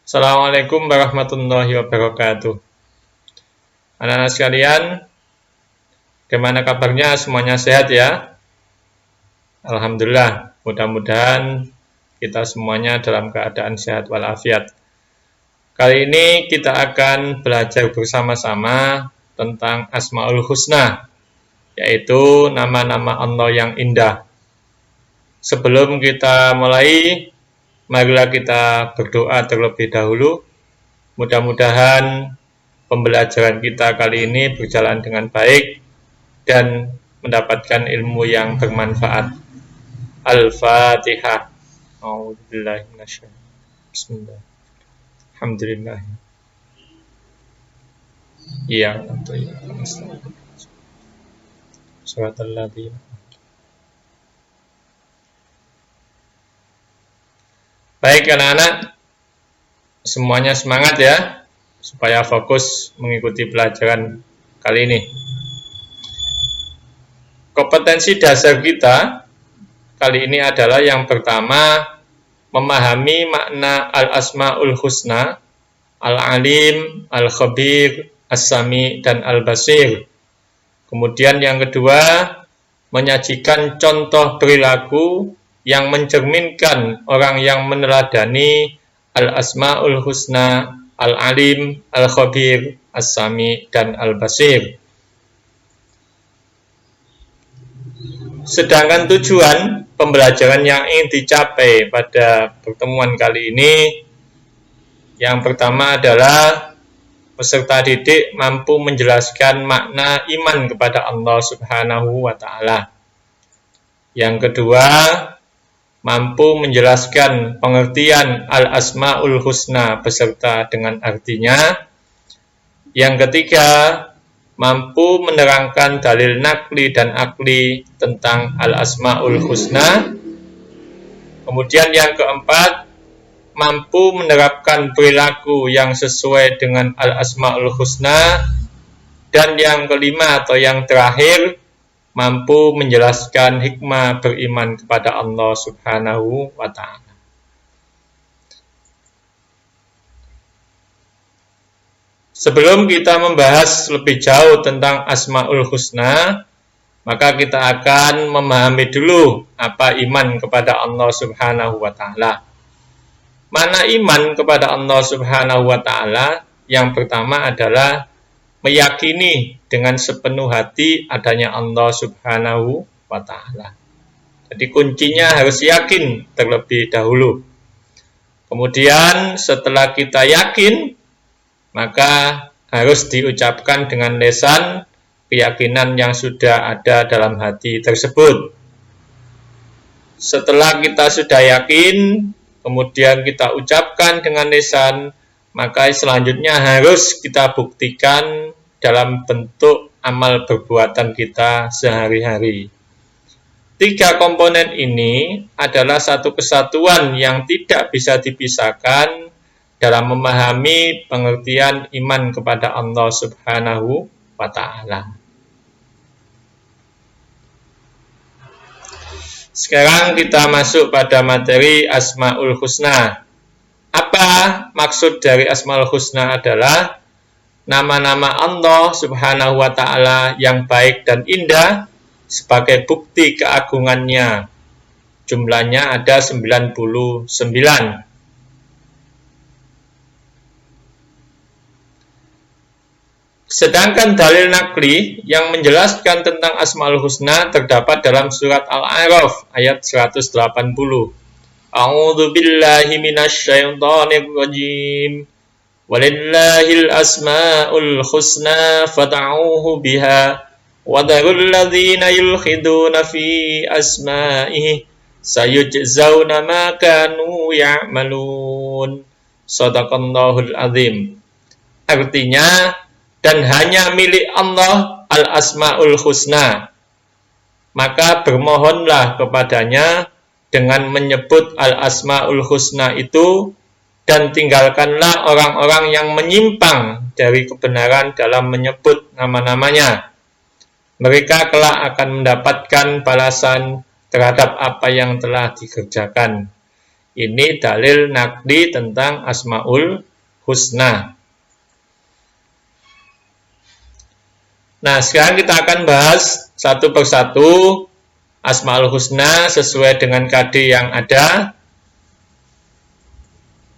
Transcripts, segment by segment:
Assalamualaikum warahmatullahi wabarakatuh. Anak-anak sekalian, bagaimana kabarnya? Semuanya sehat ya? Alhamdulillah, mudah-mudahan kita semuanya dalam keadaan sehat walafiat. Kali ini kita akan belajar bersama-sama tentang Asmaul Husna, yaitu nama-nama Allah yang indah. Sebelum kita mulai, marilah kita berdoa terlebih dahulu. Mudah-mudahan pembelajaran kita kali ini berjalan dengan baik dan mendapatkan ilmu yang bermanfaat. Al-Fatihah. A'udzubillahi minasyaitonir rajim. Bismillah. Alhamdulillah. Iya, Surat Al-Ladzi. Baik anak-anak, semuanya semangat ya, supaya fokus mengikuti pelajaran kali ini. Kompetensi dasar kita kali ini adalah yang pertama, memahami makna Al-Asma'ul Husna, Al-Alim, Al-Khabir, As-Sami, dan Al-Basir. Kemudian yang kedua, menyajikan contoh perilaku yang mencerminkan orang yang meneladani Al-Asma'ul Husna, Al-Alim, Al-Khabir, As-Sami, dan Al-Basir. Sedangkan tujuan pembelajaran yang ingin dicapai pada pertemuan kali ini, yang pertama adalah peserta didik mampu menjelaskan makna iman kepada Allah Subhanahu wa Ta'ala. Yang kedua, mampu menjelaskan pengertian Al-Asma'ul Husna beserta dengan artinya. Yang ketiga, mampu menerangkan dalil nakli dan akli tentang Al-Asma'ul Husna. Kemudian yang keempat, mampu menerapkan perilaku yang sesuai dengan Al-Asma'ul Husna. Dan yang kelima atau yang terakhir, mampu menjelaskan hikmah beriman kepada Allah Subhanahu wa Ta'ala. Sebelum kita membahas lebih jauh tentang Asmaul Husna, maka kita akan memahami dulu apa iman kepada Allah Subhanahu wa Ta'ala. Mana iman kepada Allah Subhanahu wa Ta'ala? Yang pertama adalah meyakini dengan sepenuh hati adanya Allah Subhanahu wa Ta'ala. Jadi kuncinya harus yakin terlebih dahulu. Kemudian setelah kita yakin, maka harus diucapkan dengan lisan keyakinan yang sudah ada dalam hati tersebut. Setelah kita sudah yakin, kemudian kita ucapkan dengan lisan, maka selanjutnya harus kita buktikan dalam bentuk amal perbuatan kita sehari-hari. Tiga komponen ini adalah satu kesatuan yang tidak bisa dipisahkan dalam memahami pengertian iman kepada Allah Subhanahu wa Ta'ala. Sekarang kita masuk pada materi Asmaul Husna. Apa maksud dari Asmaul Husna adalah nama-nama Allah Subhanahu wa Ta'ala yang baik dan indah sebagai bukti keagungannya. Jumlahnya ada 99. Sedangkan dalil nakli yang menjelaskan tentang Asmaul Husna terdapat dalam surat Al-A'raf ayat 180. A'udzu billahi minasyaitonir rajim. Walillahil asmaul husna fad'uuhu biha wa dharul ladzina yulhiduna fi asma'ihi sayujzauna ma kanu ya'malun. Shadaqallahul azim. Artinya, dan hanya milik Allah Al-Asma'ul Husna. Maka bermohonlah kepadanya dengan menyebut Al-Asma'ul Husna itu, dan tinggalkanlah orang-orang yang menyimpang dari kebenaran dalam menyebut nama-namanya. Mereka kelak akan mendapatkan balasan terhadap apa yang telah dikerjakan. Ini dalil naqli tentang Asmaul Husna. Nah, sekarang kita akan bahas satu persatu Asmaul Husna sesuai dengan KD yang ada.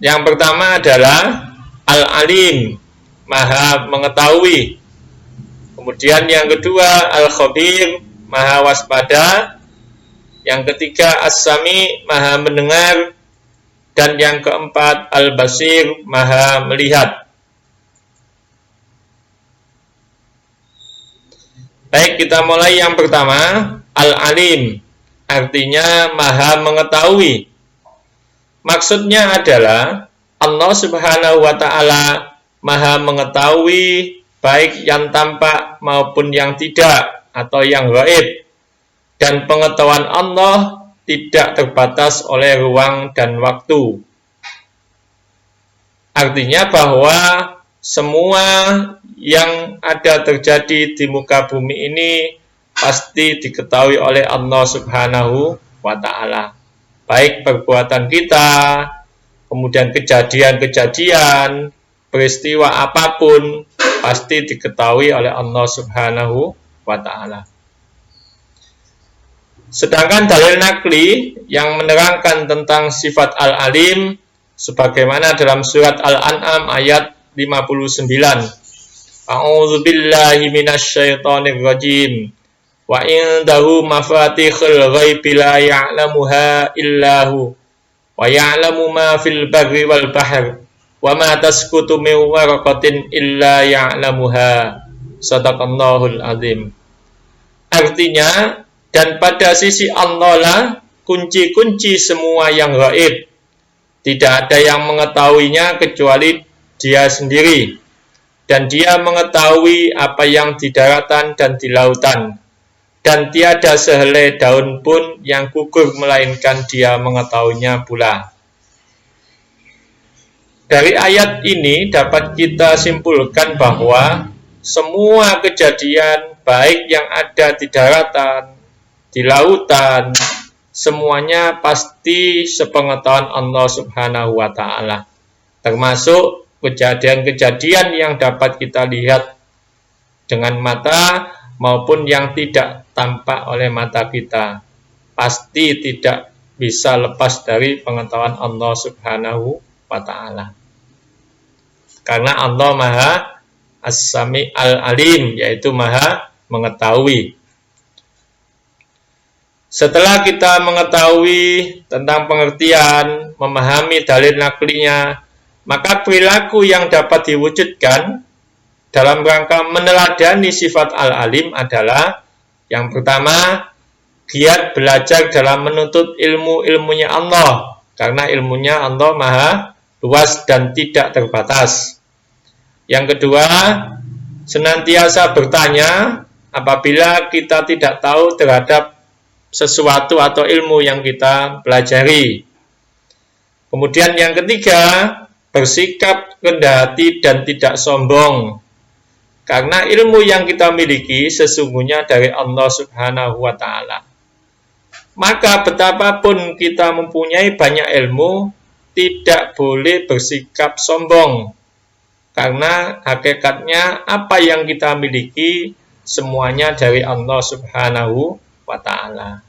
Yang pertama adalah Al-Alim, Maha Mengetahui. Kemudian yang kedua Al-Khabir, Maha Waspada. Yang ketiga As-Sami, Maha Mendengar. Dan yang keempat Al-Basir, Maha Melihat. Baik, kita mulai yang pertama, Al-Alim, artinya Maha Mengetahui. Maksudnya adalah Allah Subhanahu wa Ta'ala Maha Mengetahui baik yang tampak maupun yang tidak atau yang gaib, dan pengetahuan Allah tidak terbatas oleh ruang dan waktu. Artinya bahwa semua yang ada terjadi di muka bumi ini pasti diketahui oleh Allah Subhanahu wa Ta'ala. Baik perbuatan kita, kemudian kejadian-kejadian, peristiwa apapun pasti diketahui oleh Allah Subhanahu wa Ta'ala. Sedangkan dalil naqli yang menerangkan tentang sifat Al-Alim sebagaimana dalam surat Al-An'am ayat 59. A'udzu billahi minasyaitonir rajim. Wa indahu mafatihul ghaibi la ya'lamuha illahu wa ya'lamu ma fil barri wal bahr wa ma tasqutu min waraqatin illa ya'lamuha. Shadaqallahul azim. Artinya, dan pada sisi Allah lah kunci-kunci semua yang gaib. Tidak ada yang mengetahuinya kecuali Dia sendiri. Dan Dia mengetahui apa yang di daratan dan di lautan. Dan tiada sehelai daun pun yang gugur melainkan Dia mengetahuinya pula. Dari ayat ini dapat kita simpulkan bahwa semua kejadian baik yang ada di daratan, di lautan, semuanya pasti sepengetahuan Allah Subhanahu wa Ta'ala. Termasuk kejadian-kejadian yang dapat kita lihat dengan mata maupun yang tidak tampak oleh mata kita. Pasti tidak bisa lepas dari pengetahuan Allah Subhanahu wa Ta'ala. Karena Allah Maha As-Sami Al-Alim, yaitu Maha Mengetahui. Setelah kita mengetahui tentang pengertian, memahami dalil naqlinya, maka perilaku yang dapat diwujudkan dalam rangka meneladani sifat Al-Alim adalah yang pertama, giat belajar dalam menuntut ilmu-ilmunya Allah, karena ilmunya Allah Maha luas dan tidak terbatas. Yang kedua, senantiasa bertanya apabila kita tidak tahu terhadap sesuatu atau ilmu yang kita pelajari. Kemudian yang ketiga, bersikap rendah hati dan tidak sombong. Karena ilmu yang kita miliki sesungguhnya dari Allah Subhanahu wa Ta'ala. Maka betapapun kita mempunyai banyak ilmu, tidak boleh bersikap sombong. Karena hakikatnya apa yang kita miliki semuanya dari Allah Subhanahu wa Ta'ala.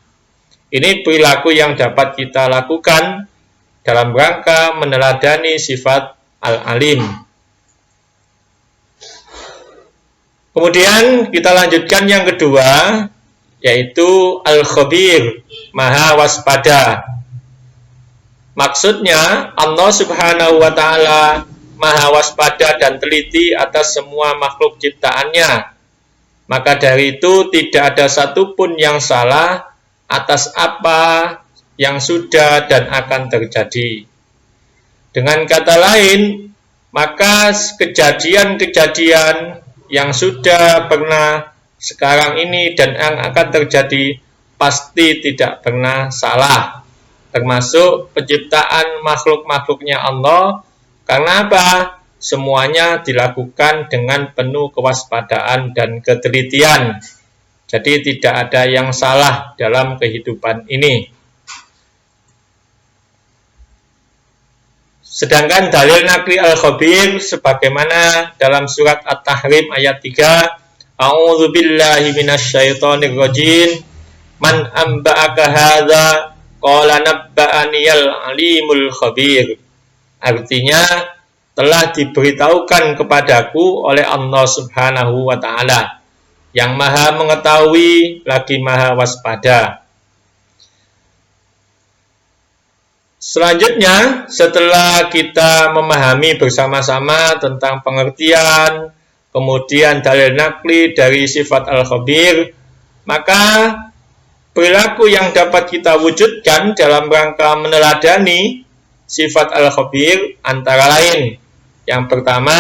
Ini perilaku yang dapat kita lakukan dalam rangka meneladani sifat Al-Alim. Kemudian kita lanjutkan yang kedua, yaitu Al-Khabir, Maha Waspada. Maksudnya Allah Subhanahu wa Ta'ala Maha waspada dan teliti atas semua makhluk ciptaannya. Maka dari itu tidak ada satupun yang salah atas apa yang sudah dan akan terjadi. Dengan kata lain, maka kejadian-kejadian yang sudah pernah sekarang ini dan yang akan terjadi pasti tidak pernah salah. Termasuk penciptaan makhluk-makhluknya Allah. Karena apa? Semuanya dilakukan dengan penuh kewaspadaan dan ketelitian. Jadi tidak ada yang salah dalam kehidupan ini. Sedangkan dalil nakli al-khabir sebagaimana dalam surat At-Tahrim ayat 3, A'udzu billahi minasyaitonir rajim, man amba'aka hadza qala nabba'aniyal alimul khabir. Artinya telah diberitahukan kepadaku oleh Allah Subhanahu wa taala yang Maha mengetahui lagi Maha waspada. Selanjutnya, setelah kita memahami bersama-sama tentang pengertian, kemudian dalil nakli dari sifat al-khabir, maka perilaku yang dapat kita wujudkan dalam rangka meneladani sifat al-khabir antara lain. Yang pertama,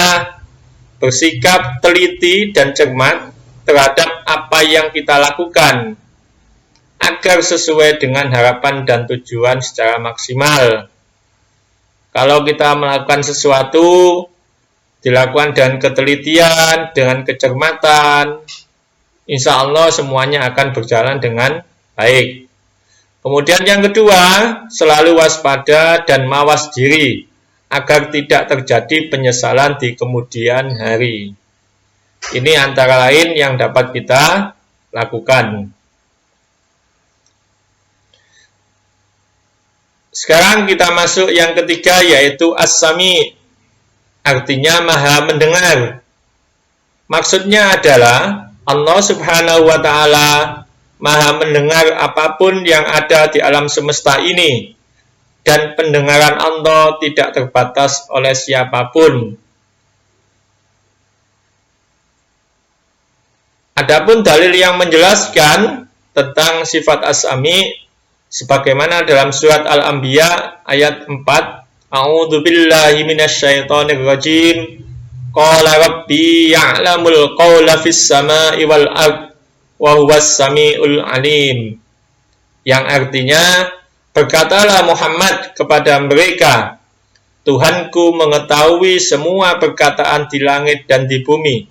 bersikap teliti dan cermat terhadap apa yang kita lakukan, agar sesuai dengan harapan dan tujuan secara maksimal. Kalau kita melakukan sesuatu, dilakukan dengan ketelitian, dengan kecermatan, insya Allah semuanya akan berjalan dengan baik. Kemudian yang kedua, selalu waspada dan mawas diri, agar tidak terjadi penyesalan di kemudian hari. Ini antara lain yang dapat kita lakukan. Sekarang kita masuk yang ketiga, yaitu as-sami, artinya maha mendengar. Maksudnya adalah Allah Subhanahu wa ta'ala maha mendengar apapun yang ada di alam semesta ini, dan pendengaran Allah tidak terbatas oleh siapapun. Adapun dalil yang menjelaskan tentang sifat as-sami sebagaimana dalam surat Al-Anbiya ayat 4, A'udzu billahi minasyaitonir rajim. Qala rabbi ya'lamul qawla fis sama'i wal ard wa huwas samiul alim. Yang artinya, berkatalah Muhammad kepada mereka, Tuhanku mengetahui semua perkataan di langit dan di bumi,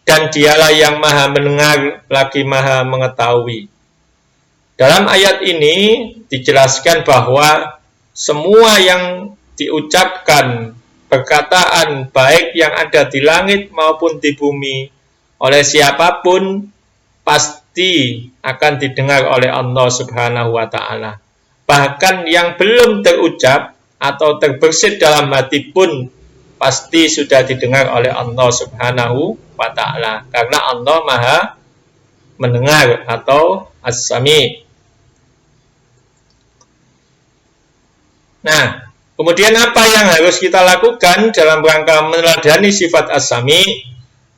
dan dialah yang maha mendengar lagi maha mengetahui. Dalam ayat ini dijelaskan bahwa semua yang diucapkan, perkataan baik yang ada di langit maupun di bumi oleh siapapun pasti akan didengar oleh Allah Subhanahu wa ta'ala. Bahkan yang belum terucap atau terbersit dalam hati pun pasti sudah didengar oleh Allah Subhanahu wa ta'ala, karena Allah maha mendengar atau as-sami. Nah, kemudian apa yang harus kita lakukan dalam rangka meneladani sifat as-sami?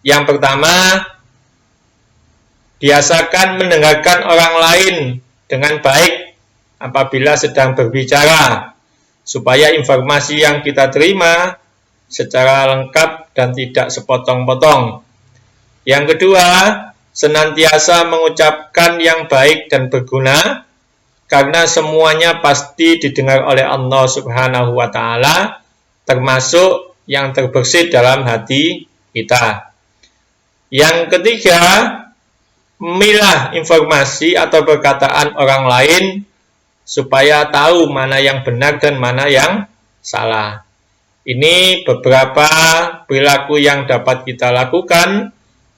Yang pertama, biasakan mendengarkan orang lain dengan baik apabila sedang berbicara, supaya informasi yang kita terima secara lengkap dan tidak sepotong-potong. Yang kedua, senantiasa mengucapkan yang baik dan berguna, karena semuanya pasti didengar oleh Allah Subhanahu wa ta'ala, termasuk yang terbersit dalam hati kita. Yang ketiga, memilah informasi atau perkataan orang lain supaya tahu mana yang benar dan mana yang salah. Ini beberapa perilaku yang dapat kita lakukan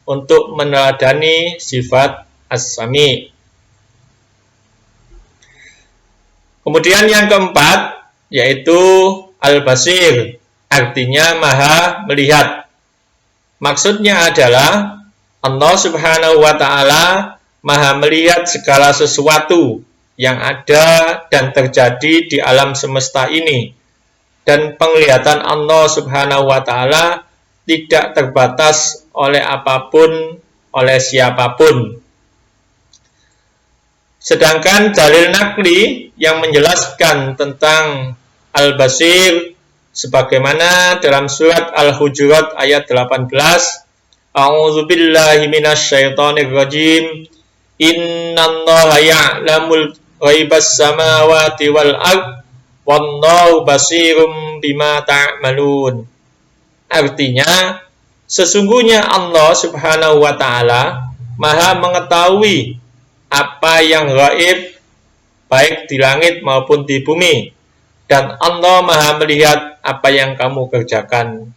untuk meneladani sifat as-sami. Kemudian yang keempat, yaitu al-basir, artinya maha melihat. Maksudnya adalah Allah Subhanahu wa ta'ala maha melihat segala sesuatu yang ada dan terjadi di alam semesta ini. Dan penglihatan Allah Subhanahu wa ta'ala tidak terbatas oleh apapun, oleh siapapun. Sedangkan dalil nakli yang menjelaskan tentang al-basir sebagaimana dalam surat Al-Hujurat ayat 18, A'udzu billahi minasyaitonir rajim. Innallaha ya'lamul ghaibas samawati wal ard wallahu basirum bima ta'malun. Artinya, sesungguhnya Allah Subhanahu wa ta'ala maha mengetahui apa yang gaib baik di langit maupun di bumi, dan Allah maha melihat apa yang kamu kerjakan.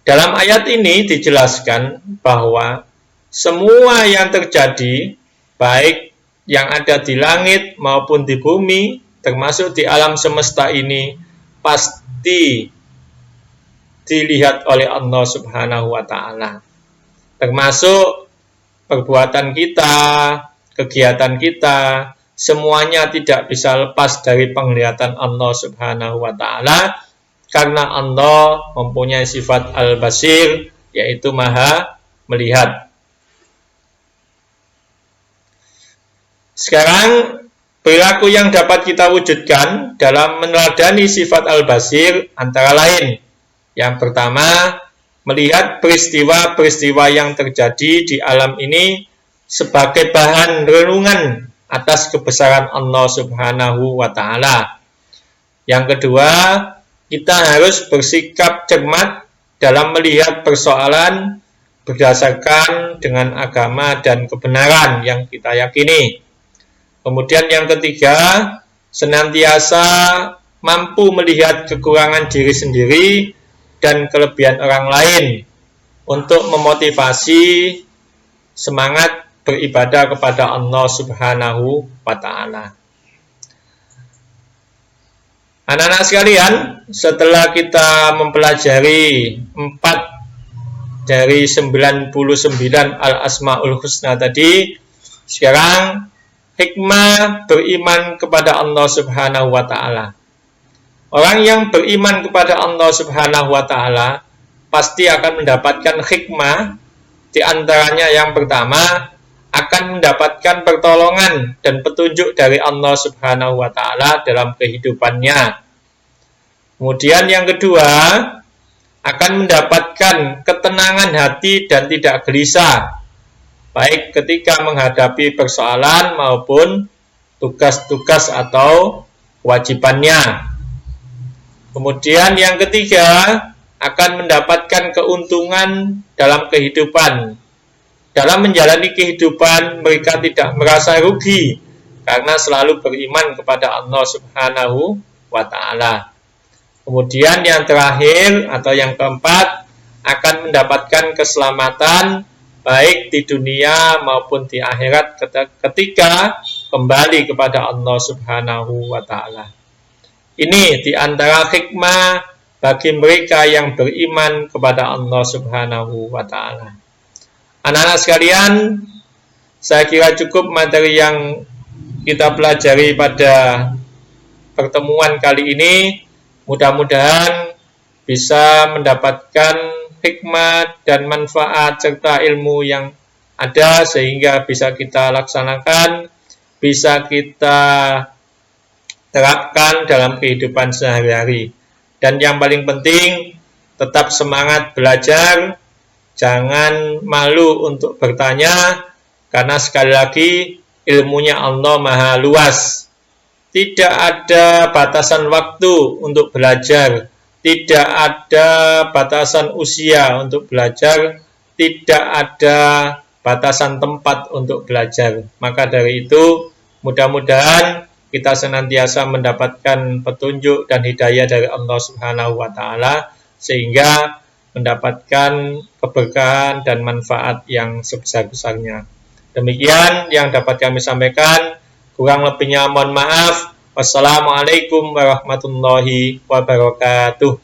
Dalam ayat ini dijelaskan bahwa semua yang terjadi, baik yang ada di langit maupun di bumi, termasuk di alam semesta ini, pasti dilihat oleh Allah Subhanahu wa Ta'ala. Termasuk perbuatan kita, kegiatan kita, semuanya tidak bisa lepas dari penglihatan Allah Subhanahu wa Ta'ala, karena Allah mempunyai sifat Al-Basir, yaitu Maha melihat. Sekarang, perilaku yang dapat kita wujudkan dalam meneladani sifat Al-Basir antara lain. Yang pertama, melihat peristiwa-peristiwa yang terjadi di alam ini sebagai bahan renungan atas kebesaran Allah Subhanahu wa Ta'ala. Yang kedua, kita harus bersikap cermat dalam melihat persoalan berdasarkan dengan agama dan kebenaran yang kita yakini. Kemudian yang ketiga, senantiasa mampu melihat kekurangan diri sendiri dan kelebihan orang lain untuk memotivasi semangat beribadah kepada Allah Subhanahu wa Ta'ala. Anak-anak sekalian, setelah kita mempelajari 4 dari 99 Al-Asma'ul Husna tadi, sekarang hikmah beriman kepada Allah Subhanahu wa Ta'ala. Orang yang beriman kepada Allah Subhanahu wa Ta'ala pasti akan mendapatkan hikmah. Di antaranya yang pertama, akan mendapatkan pertolongan dan petunjuk dari Allah Subhanahu wa Ta'ala dalam kehidupannya. Kemudian yang kedua, akan mendapatkan ketenangan hati dan tidak gelisah, baik ketika menghadapi persoalan maupun tugas-tugas atau kewajibannya. Kemudian yang ketiga, akan mendapatkan keuntungan dalam kehidupan. Dalam menjalani kehidupan, mereka tidak merasa rugi karena selalu beriman kepada Allah Subhanahu wa Ta'ala. Kemudian yang terakhir atau yang keempat, akan mendapatkan keselamatan baik di dunia maupun di akhirat ketika kembali kepada Allah Subhanahu wa Ta'ala. Ini di antara hikmah bagi mereka yang beriman kepada Allah Subhanahu wa Ta'ala. Anak-anak sekalian, saya kira cukup materi yang kita pelajari pada pertemuan kali ini. Mudah-mudahan bisa mendapatkan hikmah dan manfaat serta ilmu yang ada sehingga bisa kita laksanakan, bisa kita terapkan dalam kehidupan sehari-hari. Dan yang paling penting, tetap semangat belajar, jangan malu untuk bertanya, karena sekali lagi ilmunya Allah maha luas. Tidak ada batasan waktu untuk belajar, tidak ada batasan usia untuk belajar, tidak ada batasan tempat untuk belajar. Maka dari itu, mudah-mudahan kita senantiasa mendapatkan petunjuk dan hidayah dari Allah Subhanahu wa Ta'ala sehingga mendapatkan keberkahan dan manfaat yang sebesar-besarnya. Demikian yang dapat kami sampaikan. Kurang lebihnya mohon maaf. Wassalamualaikum warahmatullahi wabarakatuh.